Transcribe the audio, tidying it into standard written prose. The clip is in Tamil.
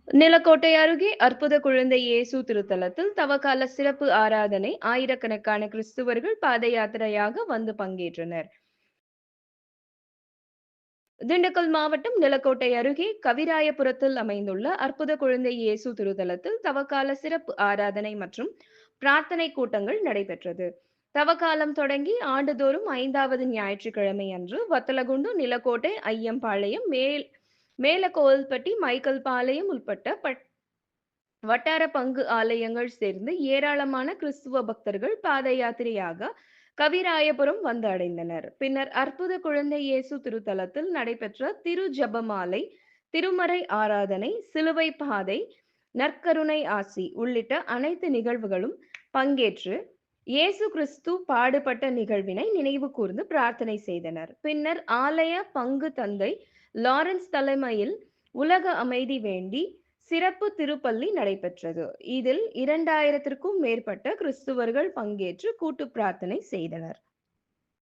நிலக்கோட்டை அருகே அற்புத குழந்தை இயேசு திருத்தலத்தில் தவக்கால சிறப்பு ஆராதனை ஆயிரக்கணக்கான கிறிஸ்துவர்கள் பாத யாத்திரையாக வந்து பங்கேற்றனர். திண்டுக்கல் மாவட்டம் நிலக்கோட்டை அருகே கவிராயபுரத்தில் அமைந்துள்ள அற்புத குழந்தை இயேசு திருத்தலத்தில் தவக்கால சிறப்பு ஆராதனை மற்றும் பிரார்த்தனை கூட்டங்கள் நடைபெற்றது. தவக்காலம் தொடங்கி ஆண்டுதோறும் 5வது ஞாயிற்றுக்கிழமை அன்று வத்தலகுண்டு, நிலக்கோட்டை, ஐயம்பாளையம், மேலகோவில்பட்டி, மைக்கேல்பாளையம் உள்பட்ட வட்டார பங்கு ஆலயங்கள் சேர்ந்து ஏராளமான கிறிஸ்துவ பக்தர்கள் பாத யாத்திரையாக கவிராயபுரம் வந்து அடைந்தனர். பின்னர் அற்புத குழந்தை இயேசு திருத்தலத்தில் நடைபெற்ற திரு ஜபமாலை, திருமறை ஆராதனை, சிலுவை பாதை, நற்கருணை ஆசி உள்ளிட்ட அனைத்து நிகழ்வுகளும் பங்கேற்று இயேசு கிறிஸ்து பாடுபட்ட நிகழ்வினை நினைவு கூர்ந்து பிரார்த்தனை செய்தனர். பின்னர் ஆலய பங்கு தந்தை லாரன்ஸ் தலைமையில் உலக அமைதி வேண்டி சிறப்பு திருப்பள்ளி நடைபெற்றது. இதில் 2000க்கும் மேற்பட்ட கிறிஸ்துவர்கள் பங்கேற்று கூட்டு பிரார்த்தனை செய்தனர்.